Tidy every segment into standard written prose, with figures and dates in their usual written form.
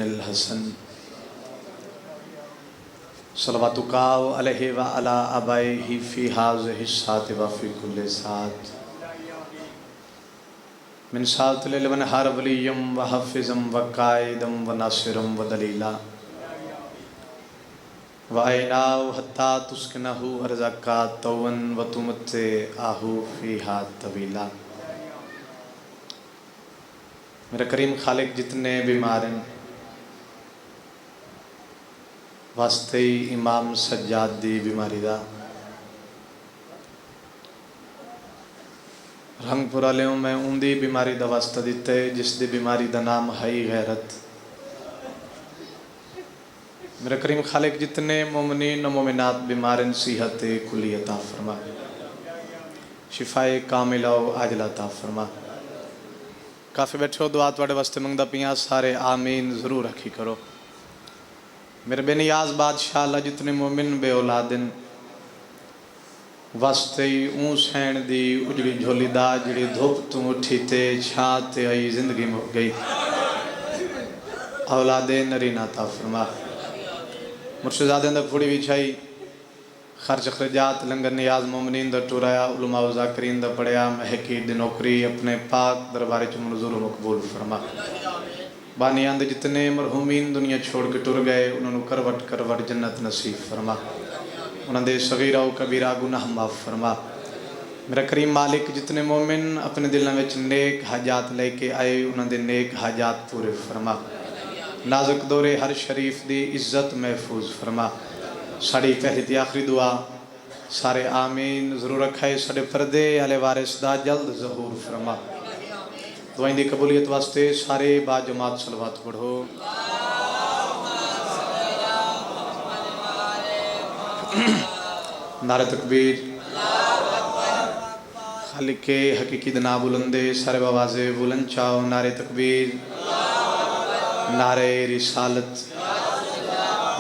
इब्निल हसन सलवातुका अलैहि व अला अबाइहि फी हाज़िहि सात व फी कुल्लि सात मिन सातिल वन हर वलियम व हफ़िज़म व कायदम व नासिरम व दलीला व ऐनाउ हत्ता तुस्किनहु अर्ज़का तवन व तुमत्तिअहु फ़ीहा तवीला। मेरे करीम खालिक जितने बीमार हैं वास्ते इमाम सज्जाद दी बीमारी दा रंगपुरा लियो मैं उन्दी बीमारी दा वास्ता दिते जिस दी बीमारी दा नाम है गैरत। मेरे करीम खालिक जितने मोमिनीन मोमिनात बीमार हैं सेहत कुली अता फरमा, शिफाए कामिला आजला अता फरमा। काफ़ी बैठो दुआ तुहाडे वास्ते मंगदा पिया सारे आमीन ज़रूर रखी करो। मेरे बेनियाज बादशाह अल्लाह जितने मोमिन बे औलादिन वास्ते ऊँ सैन दी उजड़ी झोली दा जिड़ी धुप तू उठी ते छां ते आई जिंदगी मुक गई औलादे नरीना अता फरमा। मुर्शिदादे दा फुड़ी विछाई खर्च खर्जात लंगर नियाज मोमिनीन दा टुराया उलमा व ज़ाकिरीन दा पढ़िया महकीर दी नौकरी अपने पाक दरबार च मंजूर मकबूल फरमा। बानियां दे जितने मरहूमीन दुनिया छोड़ के टुर गए उन्होंने करवट करवट जन्नत नसीब फरमा। उन्होंने सगीरा व कबीरा गुनाह माफ़ फरमा। मेरा करीम मालिक जितने मोमिन अपने दिलों में नेक हाजात लेके आए उन्होंने नेक हाजात पूरे फरमा। नाजुक दौरे हर शरीफ दी इज्जत महफूज फरमा। साड़ी पहली ते आखिरी दुआ सारे आमीन ज़रूर रखाए साढ़े पर्दे आले वारिस दा जल्द ज़हूर फरमा। दुआई दी कबूलियत वास्ते सारे बाजमात सलवात पढ़ो। नारे तकबीर खालिके हकीकी दना बुलंदे सारे बवाज़े बुलंद चाओ। नारे तकबीर, नारे रिसालत,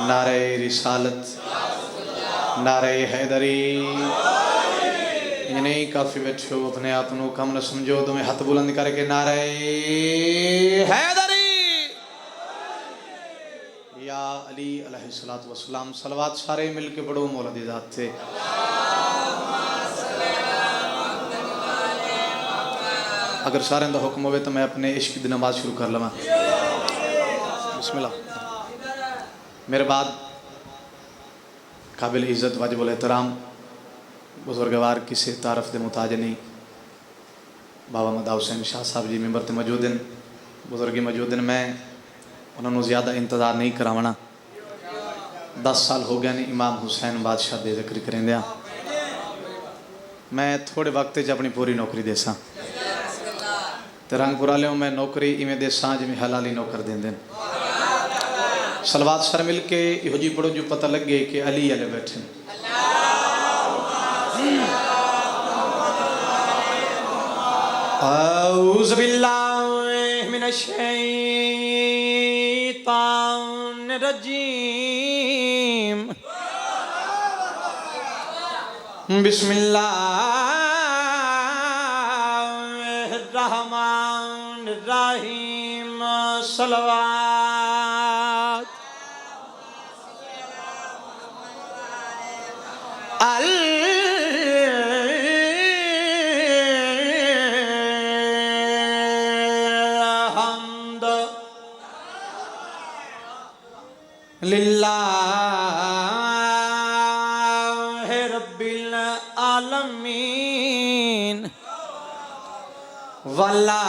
नारे रिसालत, नारे हैदरी। ये नहीं काफ़ी बैठो अपने आप को कम न समझो तुम्हें हाथ बुलंद करके नारे हैदरी या अली अलैहिस्सलातु वस्सलाम सलवात सारे मिल के पढ़ो मौला दी ज़ात से। अगर सारे का हुक्म हो तो मैं अपने इश्क की नमाज शुरू कर लवा। बिस्मिल्लाह। मेरे बाद काबिल इज़्ज़त वाजिबुल एहतराम बुजुर्गवार किसी तारफ़ दे मुताज नहीं बाबा मदा हुसैन शाह साहब जी मेंबर ते मौजूद हैं। बुजुर्गी मौजूद हैं। मैं उन्होंने ज़्यादा इंतज़ार नहीं करावना। 10 साल हो गए ने इमाम हुसैन बादशाह दे जिक्र करेंदिया। मैं थोड़े वक्त अपनी पूरी नौकरी देसा तो रंगपुरा लियो मैं नौकरी इवें देसा जिमें हलाली नौकर देंदे। सलवात सर मिल के इहो जी पढ़ो जो पता लगे कि अली अले बैठे। औज़ु बिल्लाहि मिनश शैतानिर रजीम। बिस्मिल्लाहिर रहमानिर रहीम। सलवात अलहम्द लिल्लाहि रब्बिल आलमीन वला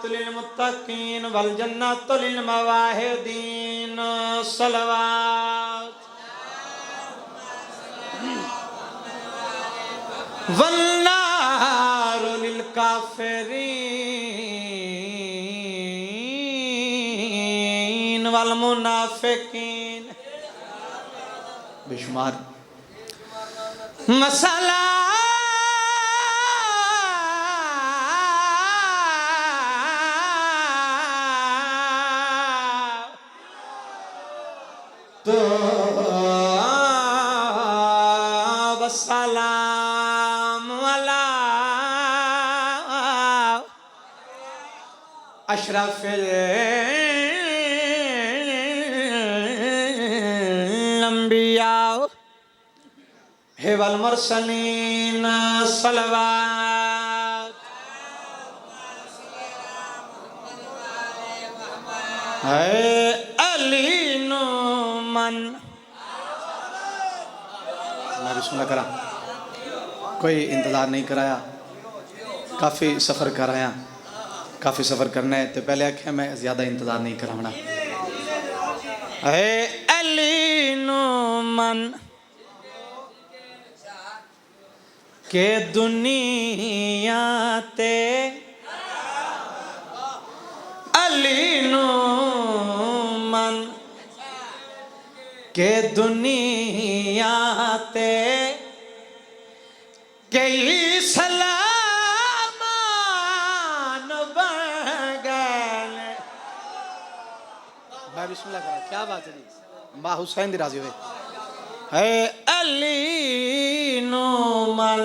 लिल मुत्तकीन वल जन्नतु लिल मवाहिदीन। सलवात वल नारु लिल काफिरीन वल मुनाफिकीन। बेशुमार मसाला तो सलाम अला अशरफिल अंबिया वल मुरसलीन सलवात है अली नो मन। मैं बिस्मिल्लाह करा, कोई इंतज़ार नहीं कराया, काफ़ी सफ़र कराया, काफ़ी सफ़र करना है तो पहले आख्या मैं ज़्यादा इंतज़ार नहीं कराना। है अली नो मन के दुनिया ते अली नो मन के दुनिया ते कई सलामान बन गए। भाई बिस्मिल्लाह करा, क्या बात है जी, माँ हुसैन दी राजी हुए। है अली नो मन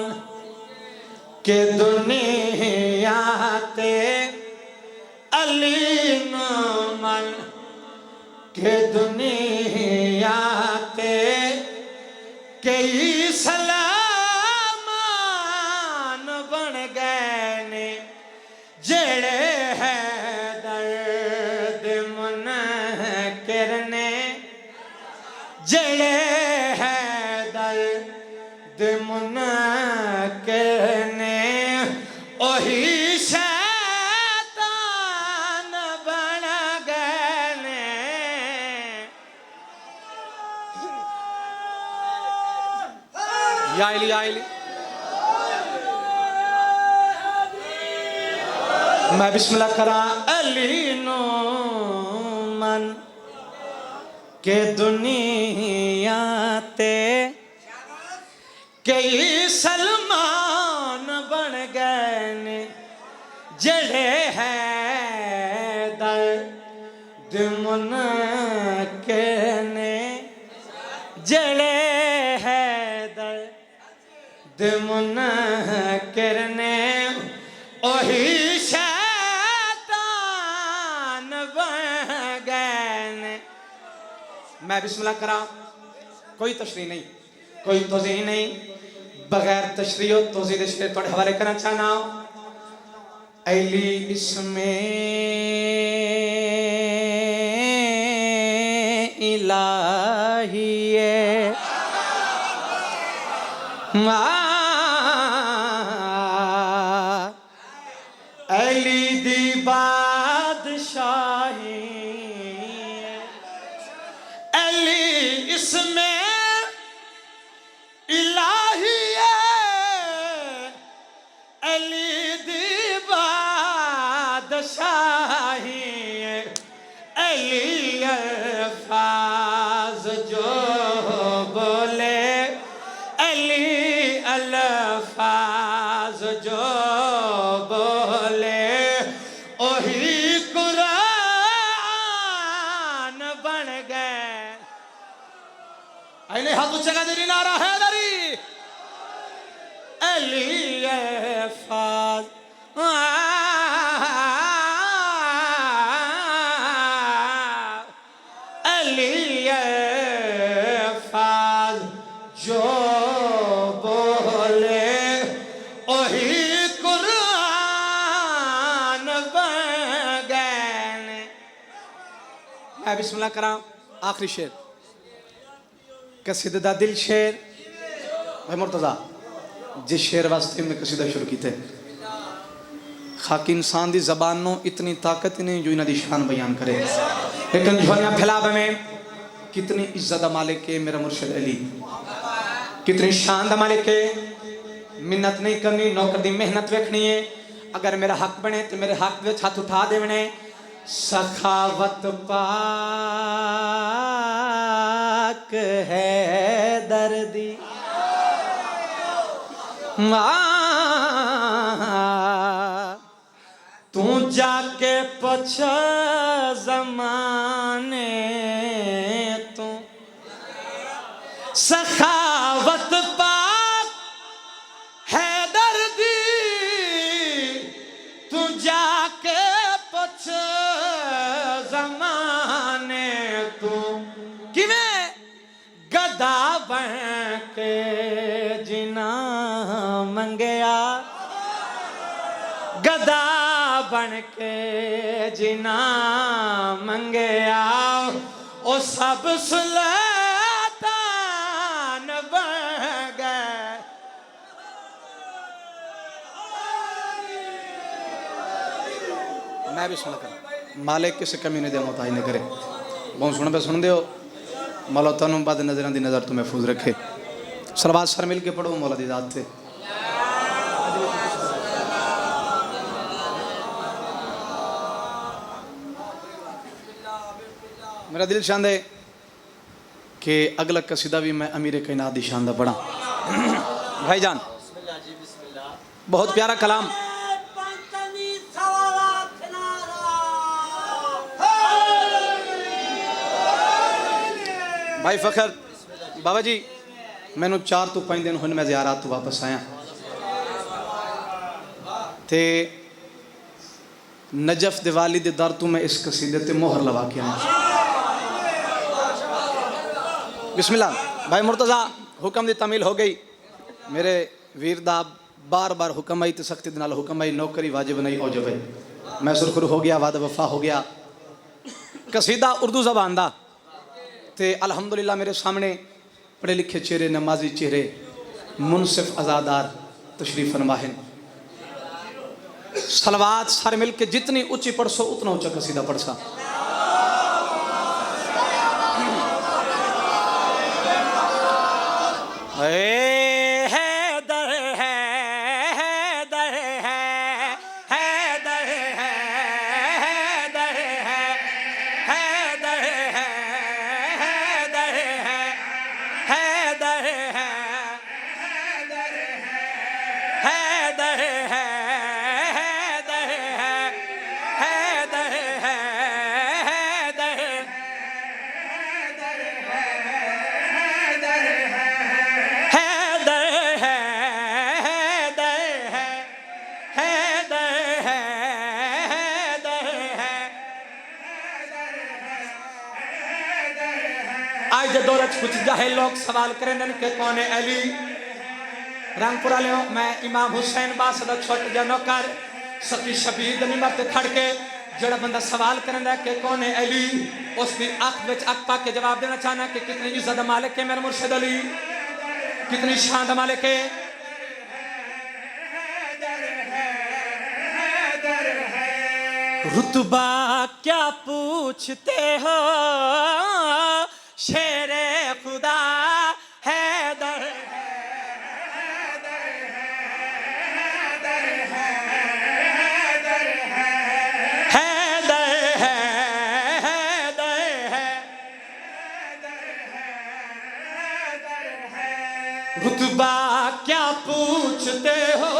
के दुनिया ते अली नो मन के दुनिया ते कई सलामान बन गए ने जेड़े है दर्द मुनकिर ने, जेड़े है दर्द मुनकिर ने ओही शैतान बन गए ने। या इली या इली। मैं बिस्मिल्लाह करा अली नो मन के दुनिया ते कई सलमान बन गए ने जेड़े है दर्द मुनकिर ने, जेड़े है दर्द मुनकिर ने ओही शैतान बन गए ने। मैं बिस्मिल्लाह करा, कोई तशरीह नहीं, कोई तोज़ीह नहीं, बगैर तशरीह और तोज़ीह के शेर थोड़े हवाले करना चाहना। अली इसमें इलाही अली दी बादशाही अली इसमें इलाही अली दी बादशाही अली अल्फाज जो बोले अली अल्फाज जो बोले ओही कुरान बन गए। अली हाथ ऊंचा कर दे, नारा हैदरी अली अल्फाज अली अल्फाज जो बोले ओही कुरान बन गए। मैं बिस्मिल्लाह करा, आखिरी शेर कसीदे दा दिल शेर। भाई मुर्तज़ा जिस शेर वास्ते में कसीदा शुरू किया खाकी इंसान दी ज़बान नो इतनी ताकत नहीं जो इन्हां दी शान बयान करे, लेकिन झोलियां फैलावे में कितनी इज्जत मालिक है मेरा मुर्शिद अली, कितनी शान दा मालिक है। मिन्नत नहीं करनी, नौकर दी मेहनत वेखनी है। अगर मेरा हक बने तो मेरे हक में हाथ उठा देवने। सखावत पाक है दर्दी तू जाके पछ जमाने तू सखावत पाक है दर्दी तू जाके पछ बन के जिना मंगे आओ ओ सब सुल्तान बन गए। मैं भी सुन कर मालिक किसी कमी नहीं दे मोताज नहीं करे। बहुत सुन पे सुन दियो। मौला तनु बद नजर दी नजर तो महफूज रखे। सलवात सर मिल के पढ़ो मौला दी जात थे। मेरा दिल चाहता है कि अगला कसीदा भी मैं अमीर कायनात दी शान दा पढ़ा। भाईजान बहुत प्यारा कलाम। भाई फखर बाबा जी मैनू 4 तो 5 दिन हुन मैं ज़ियारत तो वापस आया ते नजफ दिवाली दे दर तो मैं इस कसीदे ते मोहर लगा के आया। बिस्मिल्लाह। भाई मुर्तज़ा हुक्म दी तमील हो गई। मेरे वीर दा बार बार हुक्म आई तो सख्ती दे नाल हुक्म आई नौकरी वाजिब नहीं औजब है। मैं सुरखुर हो गया वादा वफा हो गया। कसीदा उर्दू ज़बान दा ते अल्हम्दुलिल्लाह मेरे सामने पढ़े लिखे चेहरे नमाजी चेहरे मुनसिफ आज़ादार तशरीफ़ फरमा हैं। सलवात सर मिल के जितनी ऊंची पढ़ सो उतना ऊंचा कसीदा पढ़ सा। आज दे दौर कुछ जाहिल लोग सवाल करें के कौन है अली रंगपुरा ले मैं इमाम हुसैन बास दा छोट जा नौकर सकी शबीर मिंबर ते खड़ के जड़ा बंदा सवाल करंदा कि कौन है अली उसकी आंख विच आंख पा के जवाब देना चाहना कि कितनी इज्जत मालिक है मेरा मुर्शिद अली कितनी शान मालिक है। रुतबा क्या पूछते हो शेरे खुदा हैदर रुतबा क्या पूछते हो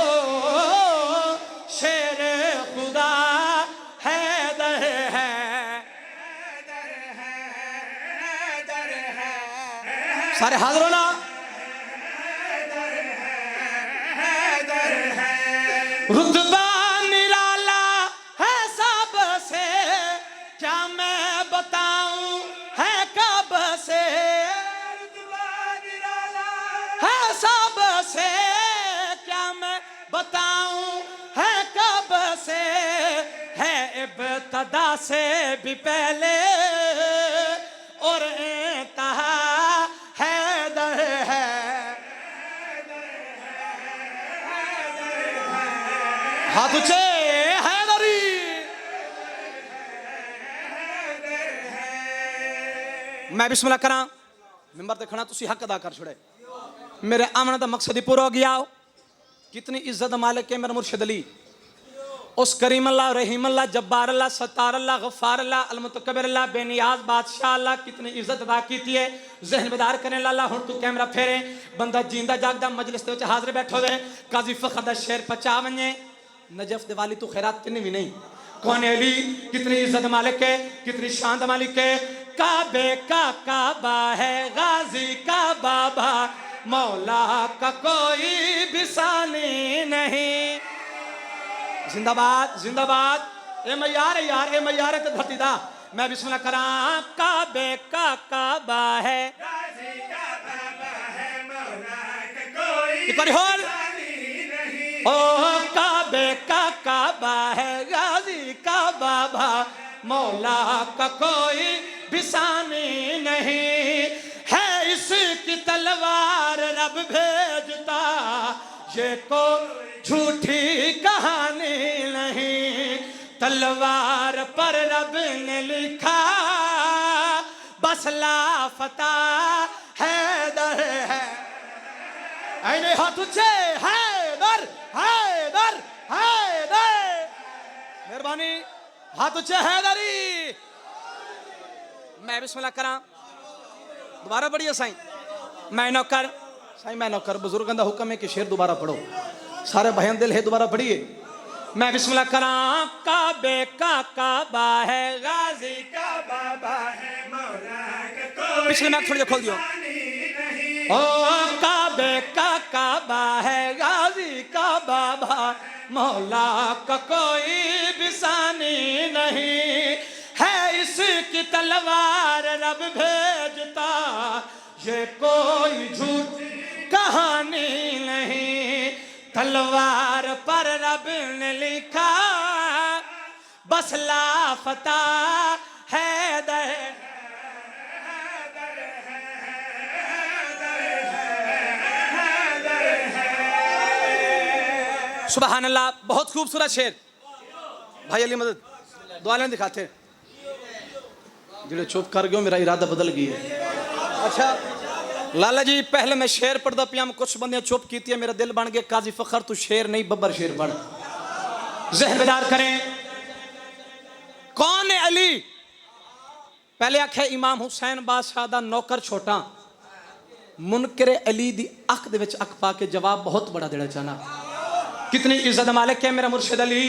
शेरे खुदा हैदर है। सारे हाजिर हो ना। रुतबा निराला है सबसे क्या मैं बताऊं है कब से है सबसे क्या मैं बताऊं है कब से है इब्तदा से भी पहले और इंतहा हैदर है। हाथ ऊंचे हैदरी मैं बिस्मिल्लाह करा मिंबर ते खड़ा तुसी हक अदा कर छड़े मेरे आमने का मकसद ही पूरा हो गया। कितनी इज्जत मालिक है मेरा मुर्शिद अली उस करीम अल्लाह रहीम अल्लाह जब्बार अल्लाह सत्तार अल्लाह गफ्फार अल्लाह अल मुतकब्बिर अल्लाह बेनियाज बादशाह अल्लाह कितनी इज्जत अदा की है। जहन बेदार करने लाला हुण तू कैमरा फेरे बंदा जींदा जागदा मजलिस दे विच हाजिर बैठो दे काजी फखर दा शेर पचा वने नजफ दिवाली तू खैरात तिन भी नहीं कौन अली कितनी इज्जत मालिक है कितनी शान मालिक है। काबे का काबा है गाजी का बाबा मौला का कोई भी सानी नहीं। जिंदाबाद जिंदाबाद ए मैयार यार ए मैयार ते धरती दा मैं बिस्मिल्लाह करा। काबे का काबा है गाजी का बाबा है मौला का कोई एक बार होल ओ काबे का काबा है गाजी का बाबा मौला का कोई बिसानी नहीं है, इसकी तलवार रब भेजता ये को झूठी कहानी नहीं, तलवार पर रब ने लिखा बस लापता हैदर है। ऐने हाथ ऊंचे, हैदर हैदर हैदर, मेहरबानी हाथ ऊंचे, हैदरी। मैं बिस्मिल्लाह करा, दोबारा पढ़िए साईं। मैं नौकर, साईं मैं नौकर, बुजुर्गों का हुक्म है कि शेर दोबारा पढ़ो, सारे बहन दिल है, दोबारा पढ़िए। मैं बिस्मिल्लाह करा, काबे का काबा है, गाजी का बाबा है, मौला का कोई पिछले मैं थोड़ी खोल दियो। ओ काबे का काबा है, गाजी का बाबा मौला का कोई बिसानी नहीं है, इसकी तलवार रब भेजता ये कोई झूठी कहानी नहीं, तलवार पर रब ने लिखा बस लापता हैदर। सुभान अल्लाह, बहुत खूबसूरत शेर। भाई अली मदद दुआ लें दिखाते, जिन्हें चुप कर गयो मेरा इरादा बदल गया है। अच्छा लाला जी पहले मैं शेर पढ़दा पिया, कुछ बंदे चुप की, मेरा दिल बन गया काजी फखर तू शेर नहीं बब्बर शेर पढ़। ज़हन बेदार करें, कौन है अली? पहले आखे इमाम हुसैन बादशाह दा नौकर छोटा, मुनकरे अली दी अख दे विच अख पा के जवाब बहुत बड़ा देना चाहना। कितनी इज्जत मालिक है मेरा मुर्शिद अली,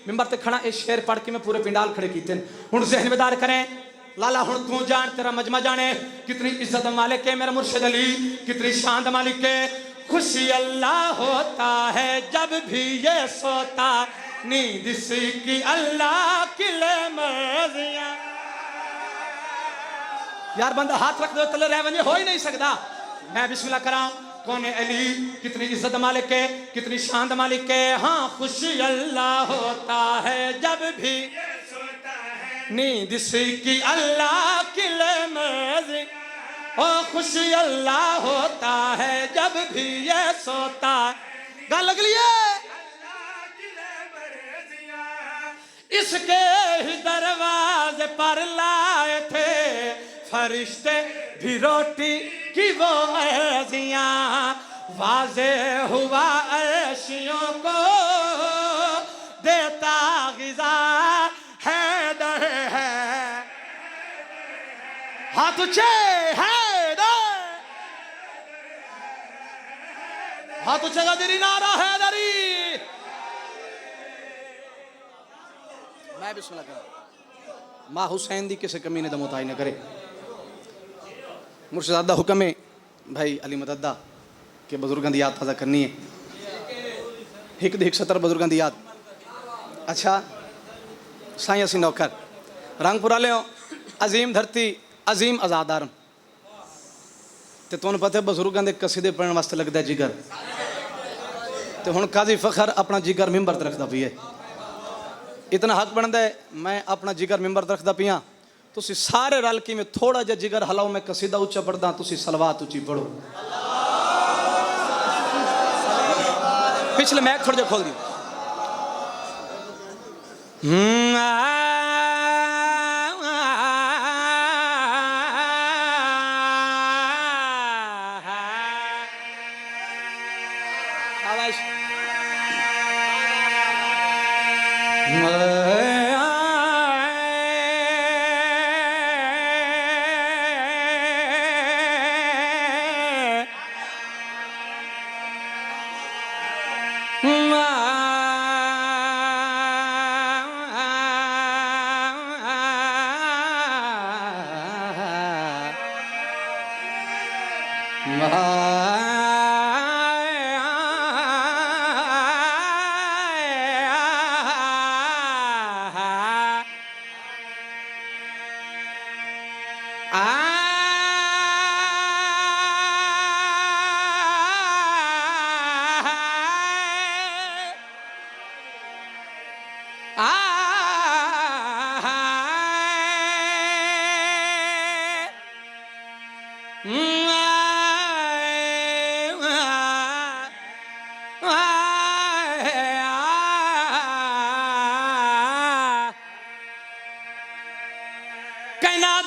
मिंबर ते खड़ा ये शेर पढ़ के मैं पूरे पिंडाल खड़े कीते। हुण ज़हन बेदार करें, लाला हुण तू जान, तेरा मजमा जाने, कितनी इज्जत मालिक है मेरा मुर्शिद अली, कितनी शान मालिक है। खुशी अल्लाह होता है जब भी ये सोता, नींद की अल्लाह किले मर्जियां। यार बंदा हाथ रख दो तले रह वंजे, हो ही नहीं सकता। मैं बिस्मिल्लाह कराऊं, कौन है अली, कितनी इज्जत मालिक है, कितनी शान मालिक है। हाँ खुशी अल्लाह होता है जब भी नींद की अल्लाह किले मर्जी, ओ खुशी अल्लाह होता है जब भी ये सोता। गा लग लिए इसके ही दरवाजे पर लाए थे फरिश्ते भी रोटी की वो अर्जियां, वाजे हुआ अर्शियों को देता गिजा हैदर है। हाथ ऊंचे, हैदर, हाथ ऊंचे का तेरी नारा हैदरी। मैं बिस्मिल्लाह कर, मां हुसैन दी किसी कमी ने दमोताई न करे। मुर्शिदादा हुक्म है भाई अली मददा के बुजुर्गों की याद ताज़ा करनी है। एक दी 170 बुजुर्गों की याद। अच्छा साईं असी नौकर रंगपुरा ले अजीम धरती अजीम आज़ादार ते तुहानूं पता है बुजुर्गों के कसीदे पढ़ने वास्ते लगता है जिगर, तो हुण काजी फखर अपना जिगर मिंबर ते रखदा पिया। इतना हक बनता है मैं अपना जिगर मिंबर ते रखदा पिया, तुसी सारे रल के मैं थोड़ा जिहा जिगर हलाओ, मैं कसीदा उच्चा पढ़दा, तुसी सलवात उच्ची पढ़ो। पिछले मैं थोड़ा जिहा खोल दी।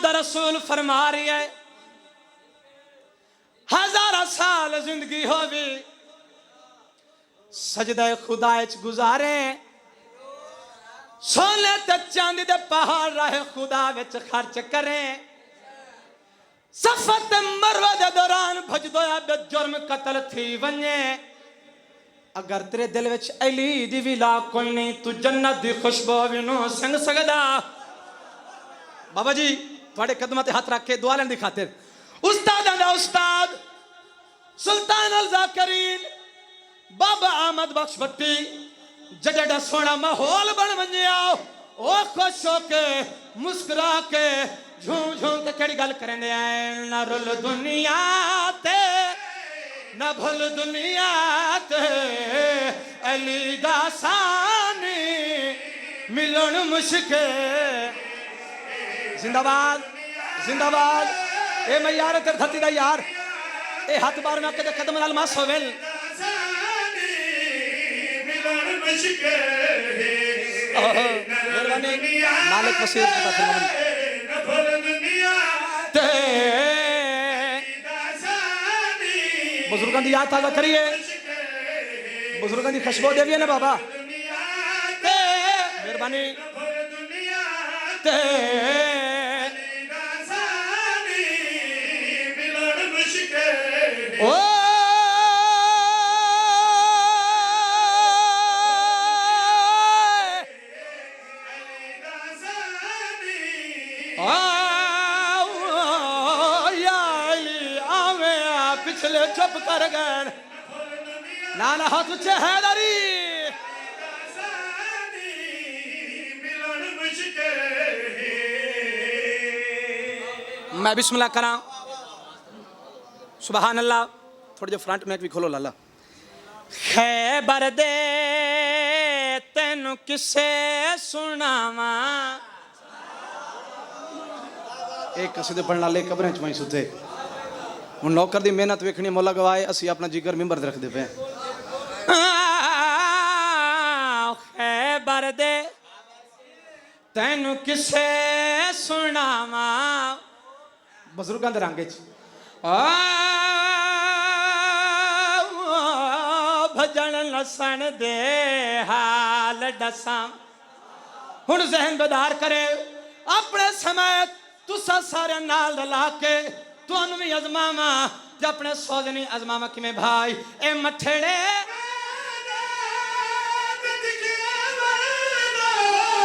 दा रसूल फरमा रही है, हजारा साल जिंदगी होवी सजदा खुदा च गुजारे, सोने ते चांदी दे पहाड़ रहे खुदा विच खर्च करें, सफर ते मरवा दे दौरान भजदोया बे जुर्म कतल थी वने। अगर तेरे दिल विच अली दी भी ला कोई नहीं, तू जन्नत दी खुशबू भी नो संग सकदा। बाबा जी थोड़े कदमां ते हाथ रख के दुआ लेने दी खातिर उस्तादां दा उस्ताद सुल्तान अल ज़ाकिरीन बाबा अहमद बख्श भट्टी जड़ा सोना माहौल बन वंजिया, ओ खुश होके मुस्कुरा के झूम झूम के केड़ी गल करन दे ना रुल दुनिया ते ना भूल दुनिया ते अली दा सानी मिलन मुश्किल। जिंदाबाद जिंदाबाद। ए मैं यार तेरे धरती दा यार, ए हाथ बार में कदे कदम नाल मास होवेल मालिक वसीर का फरमान बुजुर्गों की याद ताजा करिए, बुजुर्गों की खुशबू देविए ना बाबा, मेहरबानी। ओ पिछले चुप कर गए ना ना हाथ उच्चे हैदरी। मैं बिस्मिल्लाह करा, सुभान अल्लाह। थोड़ी जो फ्रंट में भी खोलो लाला। खैबर दे तेनू किसे सुनावा, एक कसीदे पढ़ने वाले कब्रें च वहीं सुते। हूँ नौकर की मेहनत वेखनी मोला गवाए, असी अपना जिगर मिंबर रखते पे। खैबर दे तेनू किसे सुनावा, बजुर्गों के रंग भजन लसन दे हाल दसा। हुण जहन बेदार करे अपने समय तुसा सारे नाल ला के तुहानू भी अजमावा ते अपने सोजनी अजमावा किवें भाई। ए मठड़े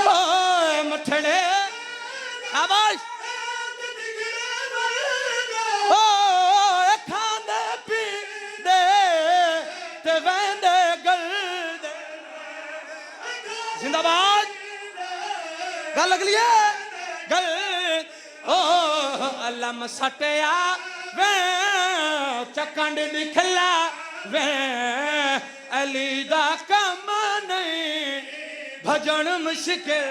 ओए मठड़े शाबाश ओ खांदे पींदे ते वंदे गलदे। जिंदाबाद गल अगली गल ओ अलम सटिया वे चकंड दिखला वे अली दा कम नहीं भजन मुश्किल।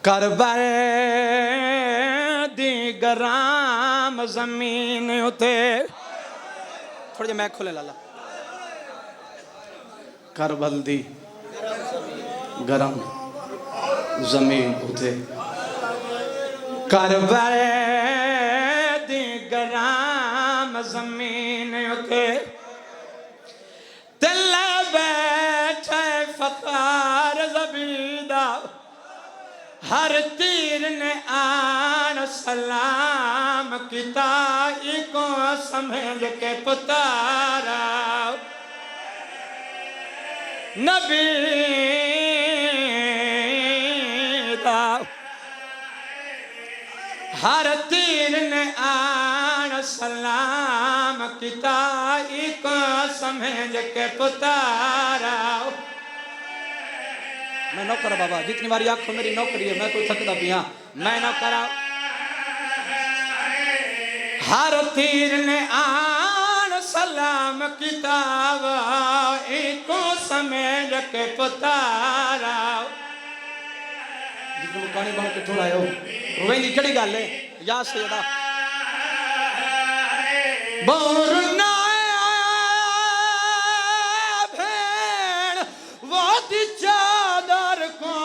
करबल दी गराम जमीन उते थोड़ी मैं खोले लाला। करबल दी गरम जमीन उते, करबल दी गरम जमीन उते दिल बैठे फकार ज़बीदा। हर तीर ने आन सलाम किता को समझ के पुतारा। नबी दा हर तीर ने आन सलाम किता को समझ के पुतारा। मैं नौकर बाबा, जितनी बारी आंखों मेरी नौकरी है, मैं कोई थकदा पिया मैं नौकरा। हर तीर ने आन सलाम किताब एको समझ के पुतारा। जितने मुकानी बन के थोड़ा आयो रोवेंदी केड़ी गल है या सैयदा बोरना भेड़ वो दी चादर को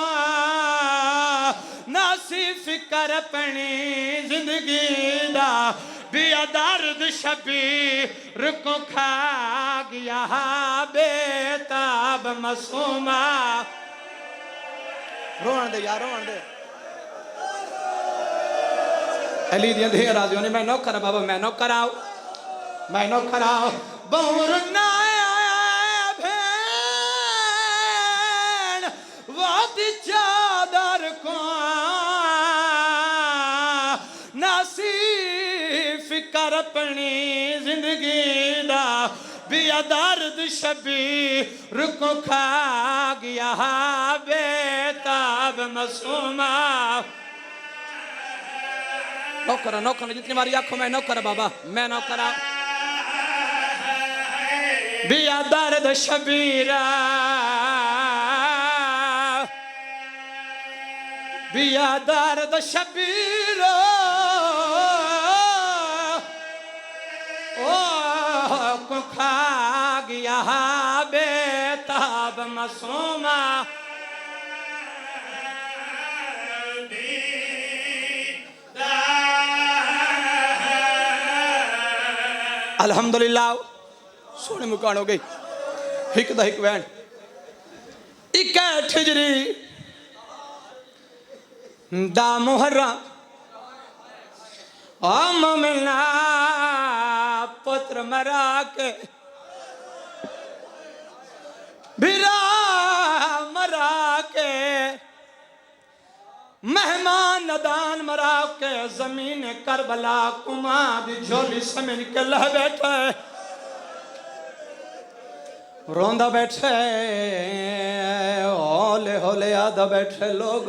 नासी फिकर अपनी जिंदगी दा बिया दर्द शबीर को खा गया बेताब मासूमा रोन दे यार रोन दे अली दियां ढेर आदियों ने मैं नौकर बाबा मैं नौकर आओ बोरना भेड़ वादी चादर को नासी फिकर अपनी जिंदगी दा बिया दर्द शबीर को खा गया बेताब मासूमा नौकर नौकर जितनी बारी आंखों में नौकर बाबा मैं नौकर बिया दर्द शबीरा बिया दर्द शबीरा ओ को खा गया बेताब मासूमा अल्हम्दुलिल्लाह सोने मुकान हो गई हिक दा हिक वैन इक ठिजरी दा मुहर्रम आ मोमिना पुत्र मरा के बिरा मरा के मेहमान नदान मरा के जमीन करबला कुमा दी झोली समझ के लह बैठे रोंदा बैठे होले होले आदा बैठे लोग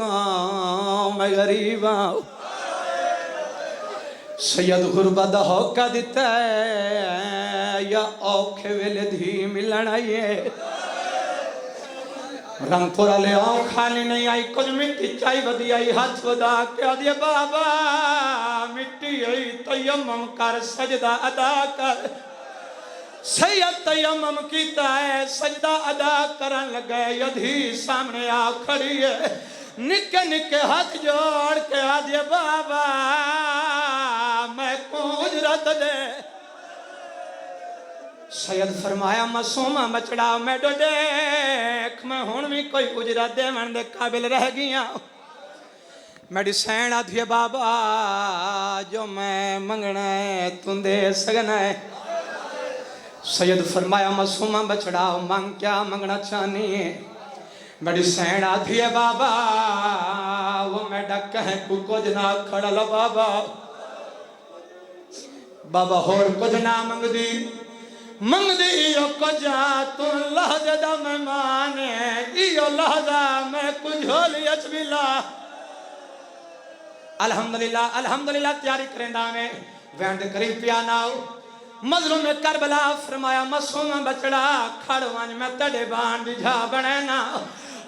मैं गरीब सैयद गुरबा दा होका दिता या औखे वेले धी मिलन आइए रंगपुरा ले आओ खाली नहीं आई कुछ मिट्टी चाई बदी आई हाथ बदा क्या दिया बाबा मिट्टी आई तयम्मम कर सजदा अदा कर सैयद तयम्मम कीता है सजदा अदा करन लगे यधी सामने आ खड़ी है निके निके हाथ जोड़ के आ दिया बाबा मैं को उजरत दे सैयद फरमाया मासूमा मचड़ा मैं देख मैं हुण भी कोई उजरा देवन दे काबिल रह गया मेरी सैन आधी बाबा जो मैं मंगना है तू दे सकना है सैयद फरमाया मासूमा बछड़ा मांग क्या मंगना चाहनी है मेरी सैन आधी है बाबा वो मैं डक है कुछ ना खड़ल बाबा बाबा होर कुछ ना मंगदी मंगदी इो कजा तू लहजा दा मेहमान इो लहजा मैं कुछ होली अचबिला अल्हम्दुलिल्लाह अल्हम्दुलिल्लाह तैयारी करेंदा में वैंड करीब पिया नाओ मजलूम में करबला फरमाया मासूम बचड़ा खड़वान में तड़े बाण दिझा बनेना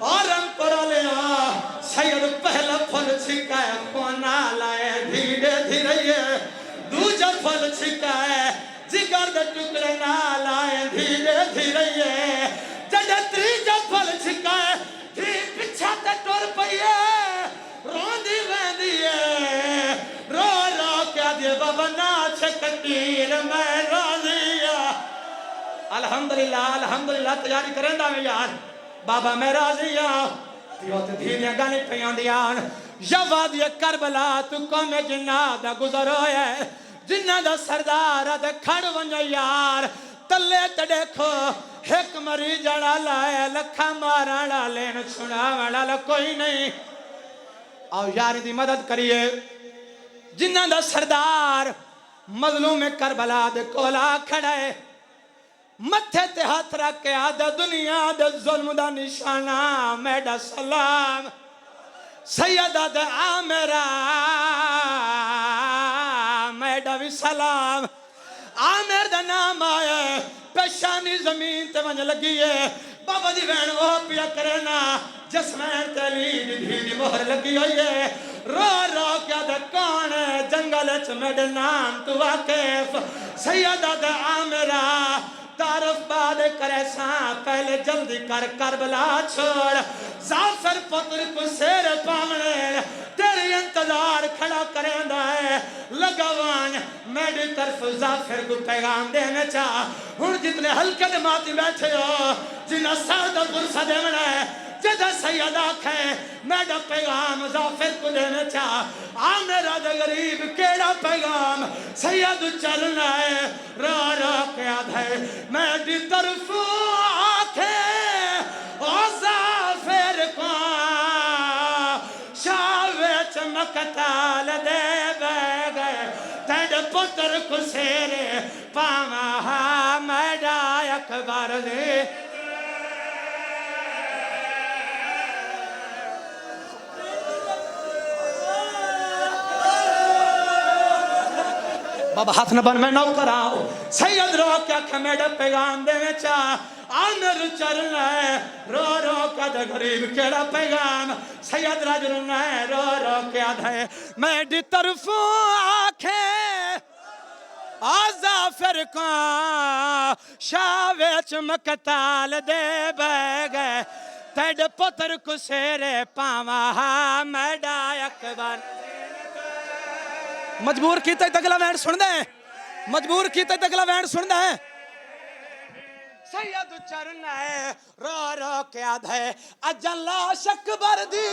और रंग ले सैयद पहला फल छिकाए कोना लाए धीरे धीरे दूजा फल छिकाए जिगर दे टुकड़े ना लाए धीरे धीरे जद तीजा फल छिकाए धी पिछा ते टुर पईए रोंदी वेंदी रो रो क्या दे बाबा ना छकतीर मैं राजिया अल्हम्दुलिल्लाह तैयारी करेंदा मैं यार बाबा मैं राजिया पियो ते धीरे गाने पियांदियां यवादी करबला तू कौम जिन्ना दा गुजर होया जिन्ना दा सरदार ते खड़ वंज यार तले ते देखो एक मरी जड़ा लाए लखा मारा लेन छुड़ावण वाला कोई नहीं आओ यार दी मदद करिए जिन्ना दा सरदार मजलूम करबला दे कोला खड़ा है मथे ते हाथ रख के आदा दुनिया दे जुल्म दा निशाना मेरा सलाम सैयदा दे आमेरा मेरा भी सलाम आमेर दा नाम आया पेशानी जमीन ते वंज लगी है बाबा जी बहन वो पिया करे ना जसमैन तेली दी मोहर लगी हुई है रो रो क्या दे कौन जंगल च मेरे नाम तू वाकिफ सैयदा दा आमिरा तारफ बाद करे सा पहले जल्दी कर करबला छोड़ जाफर पुत्र को शेर पावने तेरे इंतजार खड़ा करेंदा है लगावान मेरी तरफ जाफर को पैगाम देना चाह हुन जितने हल्के दे माती बैठे हो जिन्ना सादा पुरसा देना है जदा सैयदा खे मेरा पैगाम जाफर को देना चाह आ मेरा दा गरीब केड़ा पैगाम सैयद चलना है रो रो के आधे मेरी तरफ आखे ओ जाफर को शावे चमकताल दे गए तेरे पुत्र को शेरे पावा मेरा अकबर दे बाबा हाथ न बन मैं नौकर आओ सैयद रो क्या खमेड़ पैगाम देवे चा आमर चरण है रो रो क्या दे गरीब केड़ा पैगाम सैयद राज रुना है रो रो क्या दे मेरी तरफ आखे आजाफर को शावे चमकताल दे बगे तेरे पुत्र को शेरे पावा मेरा अकबर मजबूर की अगला वैन सुन दे मजबूर की अगला वैन सुन दे सैयद चरण है रो रो क्या दे अजला शकबर दी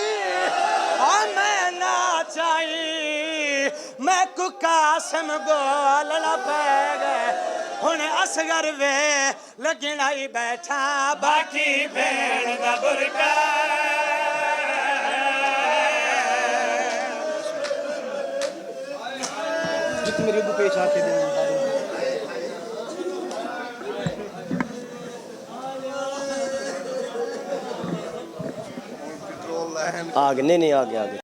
मैं ना चाहिए मैं को कासम गोल न पै गए हुन असगर वे लगना ही बैठा बाकी भेड़ दा बुरका मेरे पेश आके आगे नहीं आगे आगे